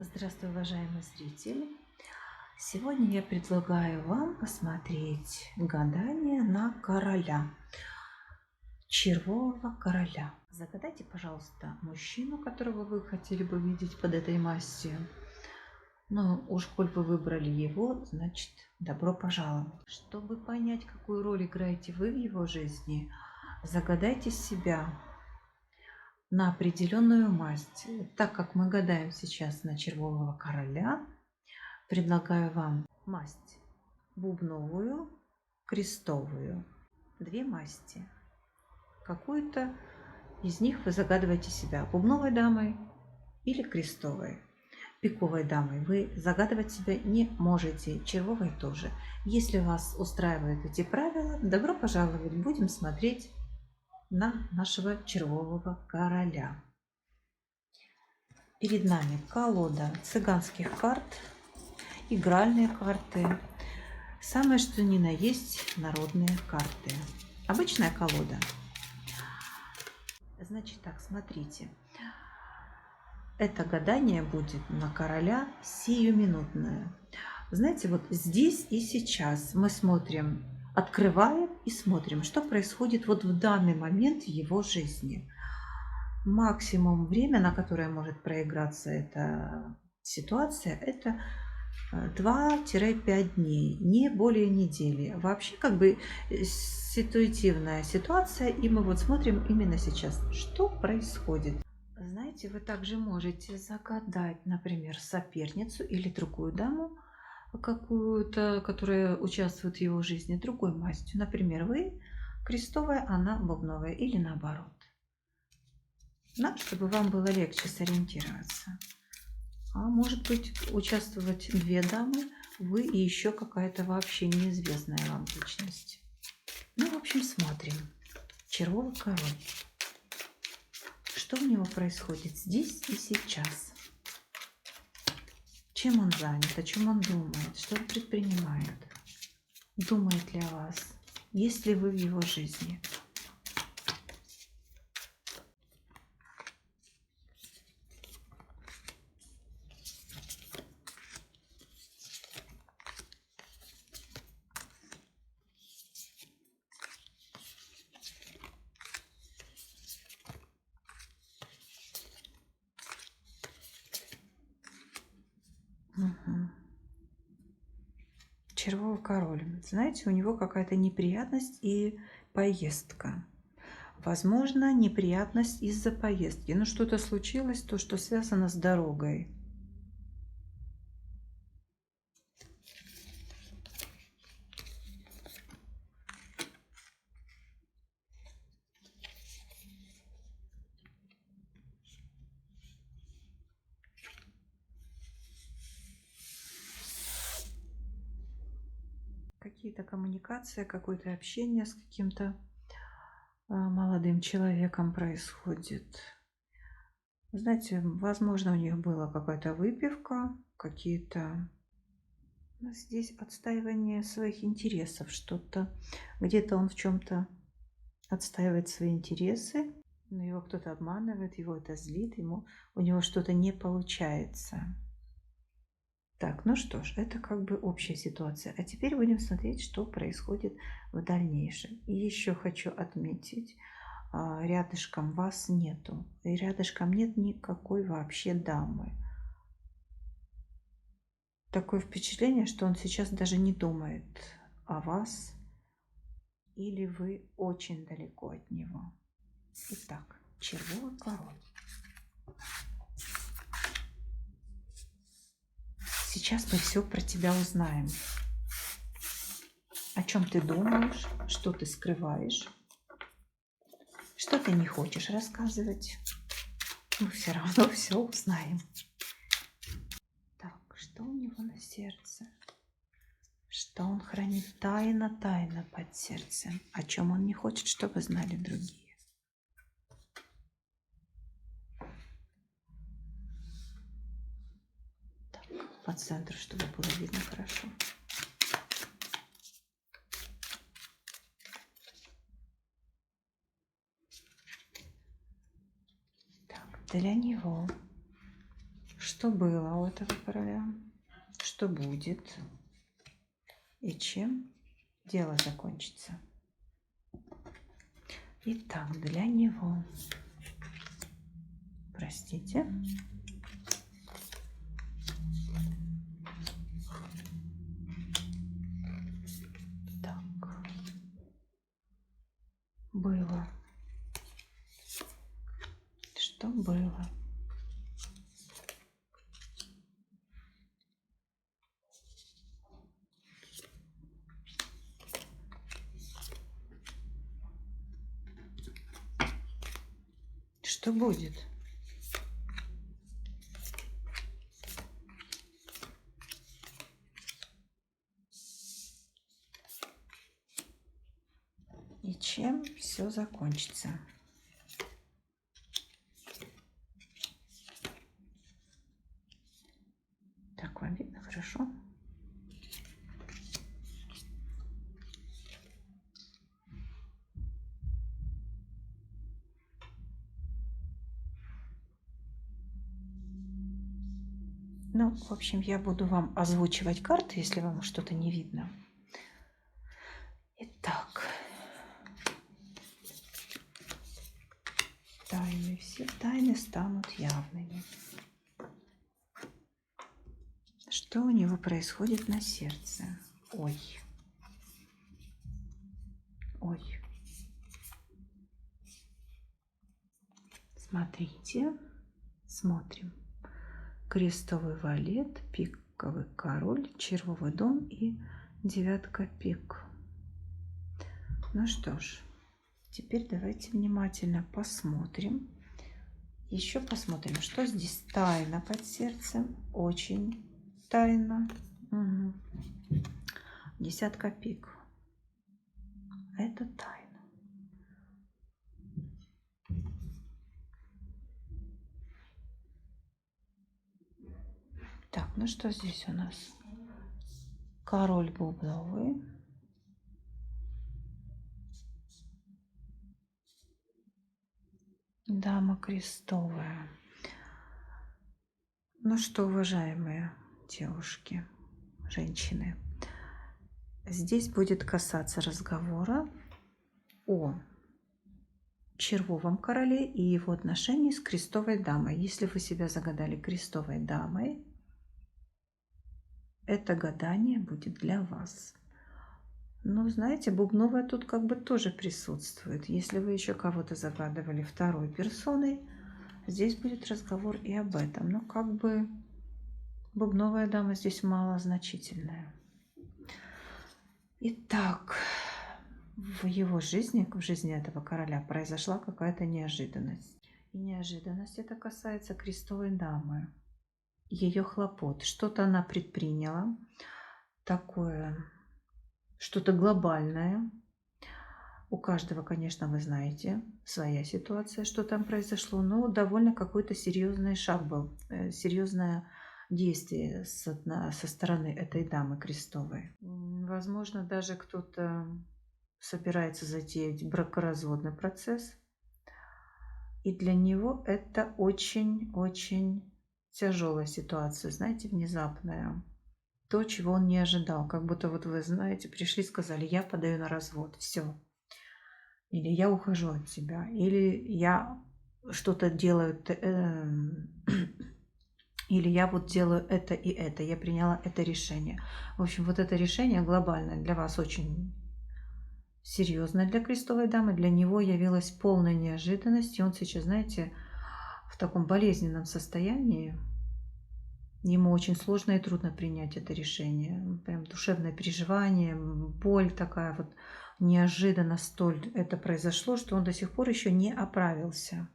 Здравствуй, уважаемый зритель! Сегодня я предлагаю вам посмотреть гадание на короля, червового короля. Загадайте, пожалуйста, мужчину, которого вы хотели бы видеть под этой мастью. Ну, уж коль вы выбрали его, значит, добро пожаловать. Чтобы понять, какую роль играете вы в его жизни, загадайте себя на определенную масть. Так как мы гадаем сейчас на червового короля, предлагаю вам масть бубновую, крестовую. Две масти. Какую-то из них вы загадываете себя бубновой дамой или крестовой. Пиковой дамой вы загадывать себя не можете, червовой тоже. Если вас устраивают эти правила, добро пожаловать, будем смотреть на нашего червового короля. Перед нами колода цыганских карт, игральные карты, самое что ни на есть народные карты. Обычная колода. Значит так, смотрите. Это гадание будет на короля сиюминутное. Знаете, вот здесь и сейчас мы смотрим, открываем и смотрим, что происходит вот в данный момент в его жизни. Максимум время, на которое может проиграться эта ситуация, это 2-5 дней, не более недели. Вообще как бы ситуативная ситуация, и мы вот смотрим именно сейчас, что происходит. Знаете, вы также можете загадать, например, соперницу или другую даму, какую-то, которая участвует в его жизни, другой мастью. Например, вы крестовая, она бубновая или наоборот. Да, чтобы вам было легче сориентироваться. А может быть, участвовать две дамы, вы и еще какая-то вообще неизвестная вам личность. Ну, в общем, смотрим. Червовый король. Что у него происходит здесь и сейчас? Чем он занят, о чем он думает, что он предпринимает? Думает ли о вас? Есть ли вы в его жизни? Мгм. Червовый король. Знаете, у него какая-то неприятность и поездка. Возможно, неприятность из-за поездки. Ну, что-то случилось, то, что связано с дорогой. Какие-то коммуникации, какое-то общение с каким-то молодым человеком происходит. Знаете, возможно, у них была какая-то выпивка, какие-то... Ну, здесь отстаивание своих интересов, что-то, где-то он в чем-то отстаивает свои интересы, но его кто-то обманывает, его это злит, у него что-то не получается. Так, ну что ж, это как бы общая ситуация. А теперь будем смотреть, что происходит в дальнейшем. И еще хочу отметить, рядышком вас нету. И рядышком нет никакой вообще дамы. Такое впечатление, что он сейчас даже не думает о вас, или вы очень далеко от него. Итак, червовый король. Сейчас мы все про тебя узнаем. О чем ты думаешь, что ты скрываешь, что ты не хочешь рассказывать. Мы все равно все узнаем. Так, что у него на сердце? Что он хранит тайно-тайно под сердцем? О чем он не хочет, чтобы знали другие? Так, по центру, чтобы было видно хорошо. Так, для него что было у этого короля, что будет и чем дело закончится. Итак, для него, простите, так, было, что было. Что будет? И чем все закончится? Так, вам видно хорошо? Ну, в общем, я буду вам озвучивать карты, если вам что-то не видно. Итак, тайны, все тайны станут явными. Что у него происходит на сердце? Ой. Ой. Смотрите. Смотрим. Крестовый валет, пиковый король, червовый дом и девятка пик. Ну что ж, теперь давайте внимательно посмотрим. Еще посмотрим, что здесь тайна под сердцем. Очень тайна. Угу. Десятка пик. Это тайна. Так, ну что здесь у нас? Король бубновый. Дама крестовая. Ну что, уважаемые девушки, женщины, здесь будет касаться разговора о червовом короле и его отношении с крестовой дамой. Если вы себя загадали крестовой дамой, это гадание будет для вас. Ну, знаете, бубновая тут как бы тоже присутствует. Если вы еще кого-то загадывали второй персоной, здесь будет разговор и об этом. Но как бы бубновая дама здесь малозначительная. Итак, в его жизни, в жизни этого короля произошла какая-то неожиданность. И неожиданность это касается крестовой дамы. Ее хлопот. Что-то она предприняла, такое, что-то глобальное. У каждого, конечно, вы знаете, своя ситуация, что там произошло, но довольно какой-то серьезный шаг был, серьезное действие со стороны этой дамы крестовой. Возможно, даже кто-то собирается затеять бракоразводный процесс, и для него это очень-очень тяжелая ситуация, знаете, внезапная. То, чего он не ожидал. Как будто вот вы знаете, пришли, сказали, я подаю на развод, все. Или я ухожу от тебя, или я что-то делаю, или я вот делаю это и это, я приняла это решение. В общем, вот это решение глобальное для вас очень серьезное для крестовой дамы, для него явилось полной неожиданностью. Он сейчас, знаете, в таком болезненном состоянии. Ему очень сложно и трудно принять это решение. Прям душевное переживание, боль такая вот, неожиданно столь это произошло, что он до сих пор еще не оправился.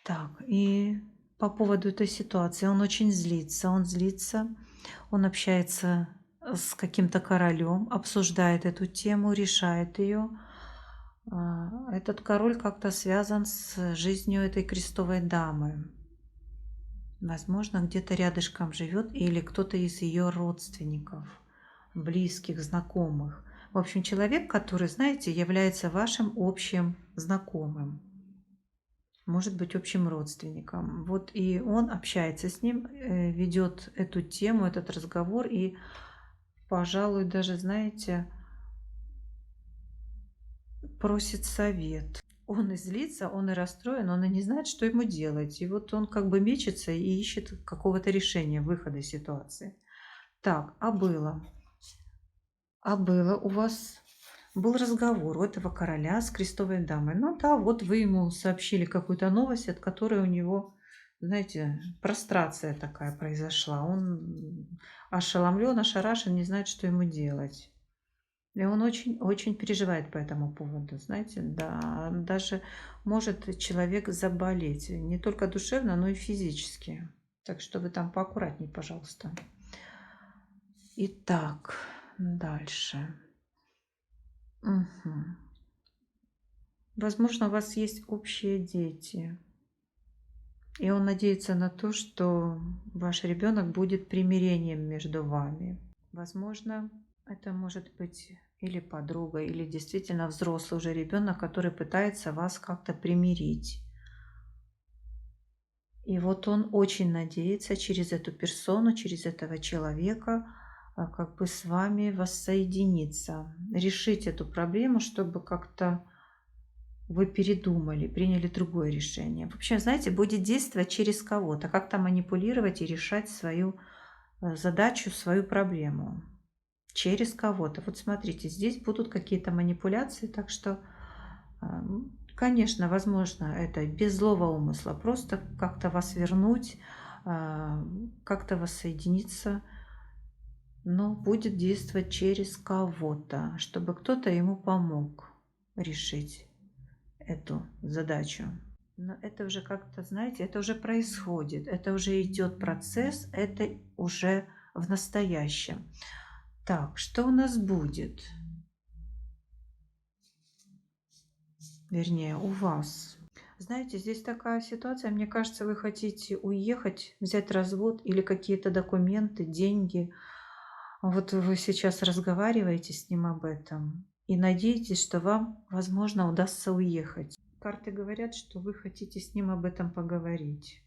Так, и по поводу этой ситуации он очень злится, он общается с каким-то королем, обсуждает эту тему, решает ее. Этот король как-то связан с жизнью этой крестовой дамы. Возможно, где-то рядышком живет или кто-то из ее родственников, близких, знакомых. В общем, человек, который, знаете, является вашим общим знакомым. может быть общим родственником. Вот и он общается с ним, ведет эту тему, этот разговор и, пожалуй, даже, знаете, просит совет. Он и злится, он и расстроен, он и не знает, что ему делать. И вот он как бы мечется и ищет какого-то решения, выхода из ситуации. Так, а было у вас был разговор у этого короля с крестовой дамой. Ну да, вот вы ему сообщили какую-то новость, от которой у него, знаете, прострация такая произошла. Он ошеломлен, ошарашен, не знает, что ему делать. И он очень-очень переживает по этому поводу, знаете, да, даже может человек заболеть не только душевно, но и физически. Так что вы там поаккуратней, пожалуйста. Итак, дальше. Мгм. Возможно, у вас есть общие дети, и он надеется на то, что ваш ребенок будет примирением между вами. Возможно, это может быть или подруга, или действительно взрослый уже ребенок, который пытается вас как-то примирить. И вот он очень надеется через эту персону, через этого человека, как бы с вами воссоединиться, решить эту проблему, чтобы как-то вы передумали, приняли другое решение. В общем, знаете, будет действовать через кого-то, как-то манипулировать и решать свою задачу, свою проблему. Через кого-то. Вот смотрите, здесь будут какие-то манипуляции, так что, конечно, возможно, это без злого умысла, просто как-то вас вернуть, как-то воссоединиться, но будет действовать через кого-то, чтобы кто-то ему помог решить эту задачу. Но это уже как-то, знаете, это уже происходит, это уже идет процесс, это уже в настоящем. Так, что у нас будет? Вернее, у вас. Знаете, здесь такая ситуация, мне кажется, вы хотите уехать, взять развод или какие-то документы, деньги. Вот вы сейчас разговариваете с ним об этом и надеетесь, что вам, возможно, удастся уехать. Карты говорят, что вы хотите с ним об этом поговорить.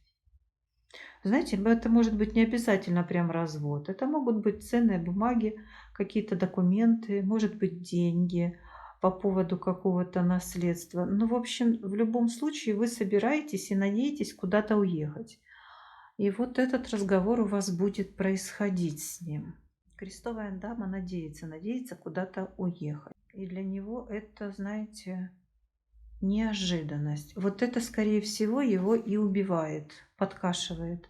Знаете, это может быть не обязательно прям развод. Это могут быть ценные бумаги, какие-то документы, может быть деньги по поводу какого-то наследства. Ну, в общем, в любом случае вы собираетесь и надеетесь куда-то уехать. И вот этот разговор у вас будет происходить с ним. Крестовая дама надеется куда-то уехать. И для него это, знаете, неожиданность. Вот это, скорее всего, его и убивает, подкашивает.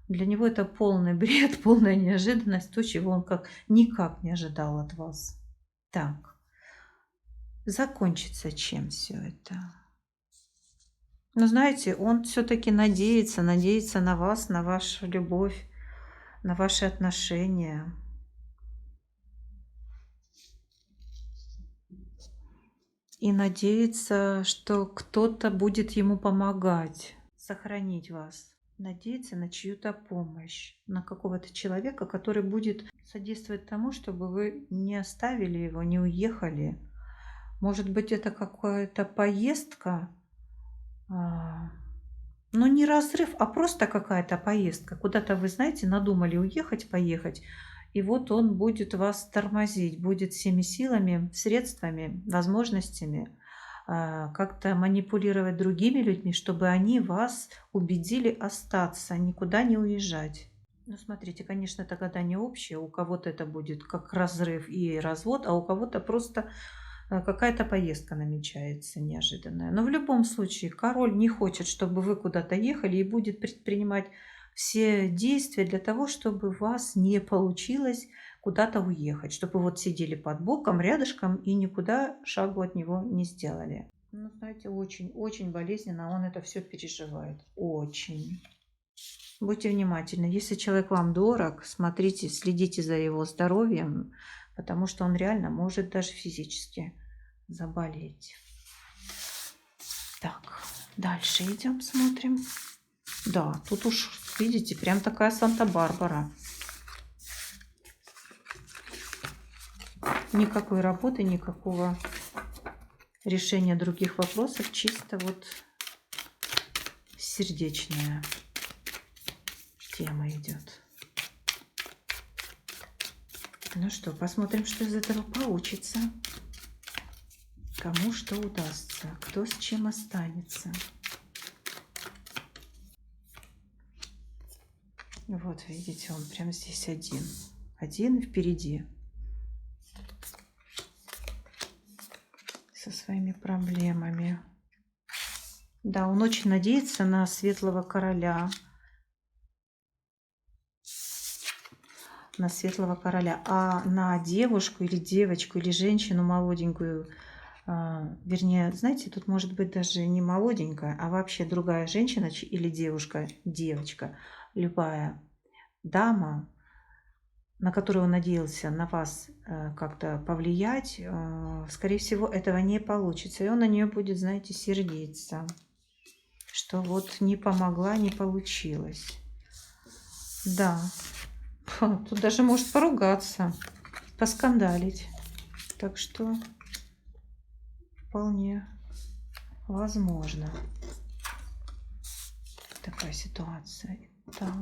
Для него это полный бред, полная неожиданность, то, чего он никак не ожидал от вас. Так, закончится чем все это? Но знаете, он все-таки надеется на вас, на вашу любовь, на ваши отношения. И надеется, что кто-то будет ему помогать, сохранить вас. Надеется на чью-то помощь, на какого-то человека, который будет содействовать тому, чтобы вы не оставили его, не уехали. Может быть, это какая-то поездка, а, ну не разрыв, а просто какая-то поездка. Куда-то вы, знаете, надумали уехать, поехать, и вот он будет вас тормозить, будет всеми силами, средствами, возможностями как-то манипулировать другими людьми, чтобы они вас убедили остаться, никуда не уезжать. Ну, смотрите, конечно, это года не общее. У кого-то это будет как разрыв и развод, а у кого-то просто какая-то поездка намечается неожиданная. Но в любом случае король не хочет, чтобы вы куда-то ехали и будет предпринимать все действия для того, чтобы у вас не получилось куда-то уехать, чтобы вот сидели под боком, рядышком и никуда шагу от него не сделали. Ну, знаете, очень-очень болезненно он это все переживает. Очень. Будьте внимательны. Если человек вам дорог, смотрите, следите за его здоровьем, потому что он реально может даже физически заболеть. Так, дальше идем, смотрим. Да, тут уж, видите, прям такая Санта-Барбара. Никакой работы, никакого решения других вопросов. Чисто вот сердечная тема идет. Ну что, посмотрим, что из этого получится. Кому что удастся, кто с чем останется. Вот, видите, он прямо здесь один. Один впереди. Со своими проблемами. Да, он очень надеется на светлого короля. На светлого короля. А на девушку или девочку, или женщину молоденькую, вернее, знаете, тут может быть даже не молоденькая, а вообще другая женщина или девушка, девочка, любая дама, на которую он надеялся на вас как-то повлиять, скорее всего, этого не получится. И он на нее будет, знаете, сердиться, что вот не помогла, не получилось. Да, тут даже может поругаться, поскандалить. Так что вполне возможно такая ситуация. Так.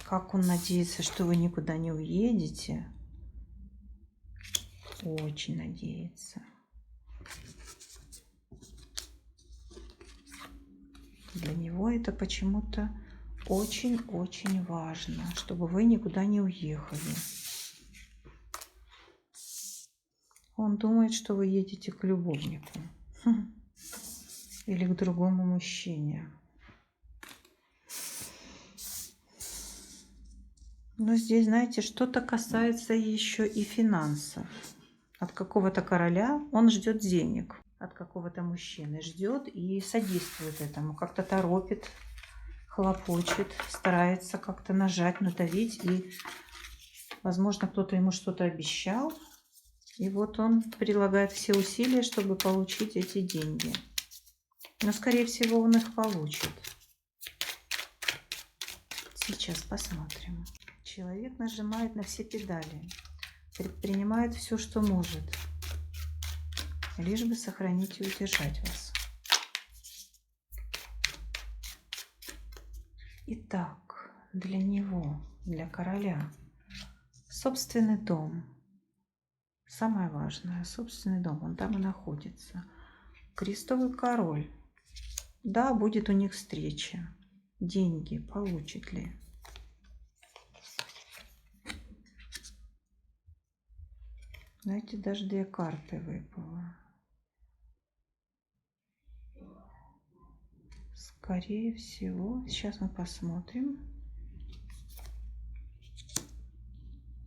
Как он надеется, что вы никуда не уедете. Очень надеется. Для него это почему-то очень-очень важно, чтобы вы никуда не уехали. Он думает, что вы едете к любовнику. Или к другому мужчине. Но здесь, знаете, что-то касается еще и финансов. От какого-то короля он ждет денег. От какого-то мужчины ждет и содействует этому. Как-то торопит, хлопочет, старается как-то нажать, надавить. И, возможно, кто-то ему что-то обещал. И вот он прилагает все усилия, чтобы получить эти деньги. Но, скорее всего, он их получит. Сейчас посмотрим. Человек нажимает на все педали, предпринимает все, что может, лишь бы сохранить и удержать вас. Итак, для него, для короля, собственный дом. Самое важное, собственный дом, он там и находится. Крестовый король. Да, будет у них встреча. Деньги получит ли? Знаете, даже 2 карты выпало. Скорее всего, сейчас мы посмотрим.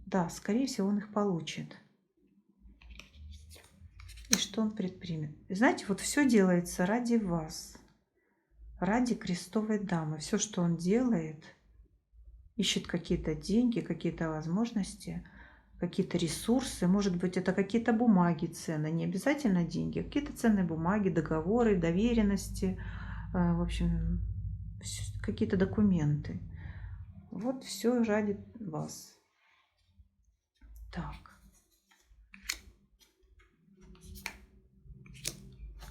Да, скорее всего, он их получит. И что он предпримет? Знаете, вот все делается ради вас. Ради крестовой дамы. Все, что он делает, ищет какие-то деньги, какие-то возможности, какие-то ресурсы. Может быть, это какие-то бумаги ценные, не обязательно деньги, какие-то ценные бумаги, договоры, доверенности, в общем, какие-то документы. Вот все ради вас. Так.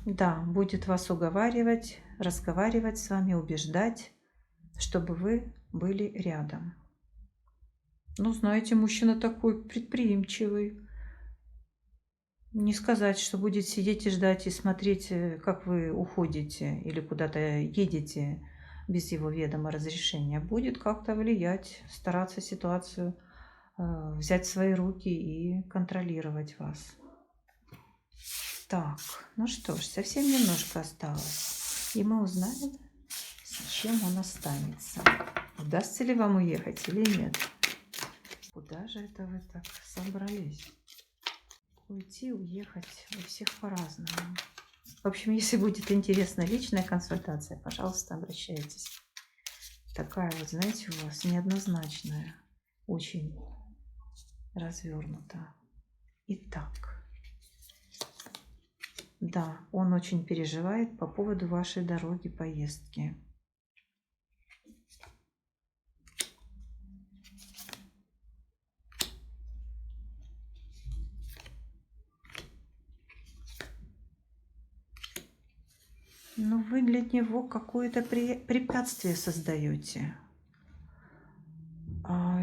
Да, будет вас уговаривать, разговаривать с вами, убеждать, чтобы вы были рядом. Ну, знаете, мужчина такой предприимчивый. Не сказать, что будет сидеть и ждать и смотреть, как вы уходите или куда-то едете без его ведома разрешения. Будет как-то влиять, стараться ситуацию взять в свои руки и контролировать вас. Так, ну что ж, совсем немножко осталось. И мы узнаем, с чем он останется. Удастся ли вам уехать или нет? Куда же это вы так собрались? Уйти, уехать, у всех по-разному. В общем, если будет интересна личная консультация, пожалуйста, обращайтесь. Такая вот, знаете, у вас неоднозначная, очень развернуто. Итак, да, он очень переживает по поводу вашей дороги, поездки. Но вы для него какое-то препятствие создаете.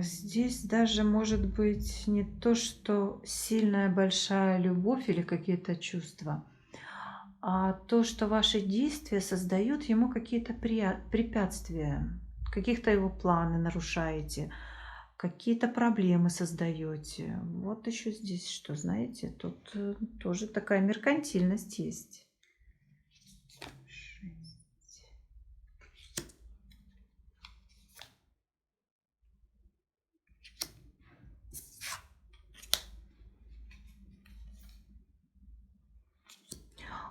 Здесь даже может быть не то, что сильная большая любовь или какие-то чувства, а то, что ваши действия создают ему какие-то препятствия, каких-то его планы нарушаете, какие-то проблемы создаете. Вот еще здесь что, знаете, тут тоже такая меркантильность есть. 6.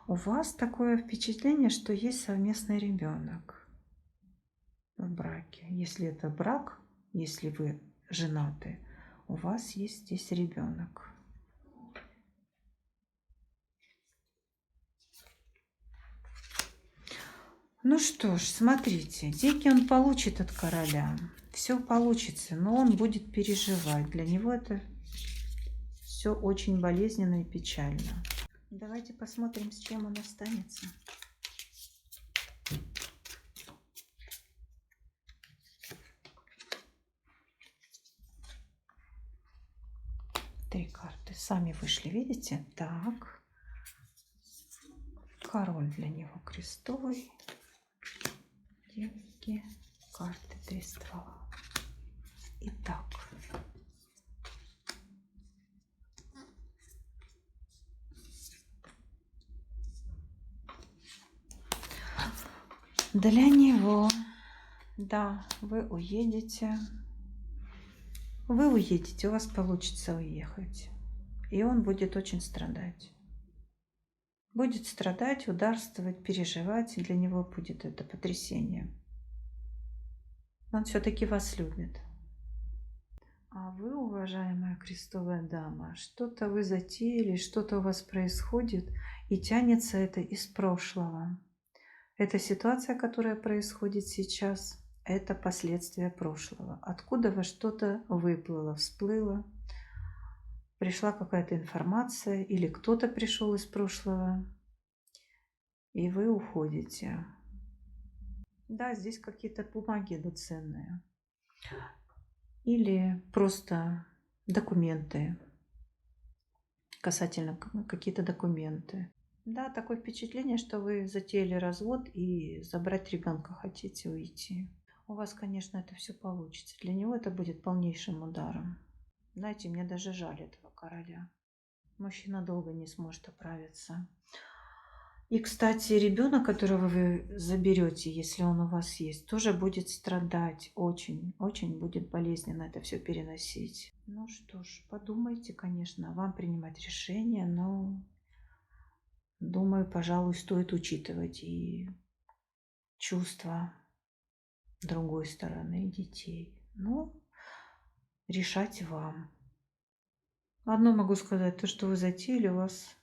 У вас такое впечатление, что есть совместный ребенок в браке. Если это брак, если вы женаты, у вас есть здесь ребенок. Ну что ж, смотрите, деньги он получит от короля. Все получится, но он будет переживать. Для него это все очень болезненно и печально. Давайте посмотрим, с чем он останется. Три карты сами вышли, видите? Так. Король для него крестовый. Девки, карты 3 ствола. Итак. Для него, да, вы уедете. Вы уедете, у вас получится уехать. И он будет очень страдать. Будет страдать, ударствовать, переживать. И для него будет это потрясение. Он все-таки вас любит. А вы, уважаемая крестовая дама, что-то вы затеяли, что-то у вас происходит, и тянется это из прошлого. Эта ситуация, которая происходит сейчас, это последствия прошлого. Откуда во что-то выплыло, всплыло, пришла какая-то информация, или кто-то пришел из прошлого, и вы уходите. Да, здесь какие-то бумаги идут ценные. Или просто документы, касательно какие-то документы. Да, такое впечатление, что вы затеяли развод и забрать ребенка хотите, уйти. У вас, конечно, это все получится. Для него это будет полнейшим ударом. Знаете, мне даже жаль этого короля. Мужчина долго не сможет оправиться. И, кстати, ребенок, которого вы заберете, если он у вас есть, тоже будет страдать. Очень, очень будет болезненно это все переносить. Ну что ж, подумайте, конечно, вам принимать решение, но думаю, пожалуй, стоит учитывать и чувства другой стороны, детей. Но решать вам. Одно могу сказать, то, что вы затеяли, у вас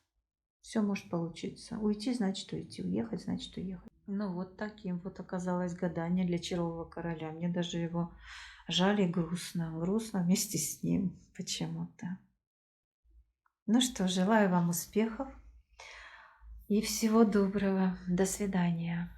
все может получиться. Уйти значит уйти, уехать значит уехать. Ну вот таким вот оказалось гадание для Чарового короля. Мне даже его жаль и грустно. Грустно вместе с ним почему-то. Ну что, желаю вам успехов и всего доброго. До свидания.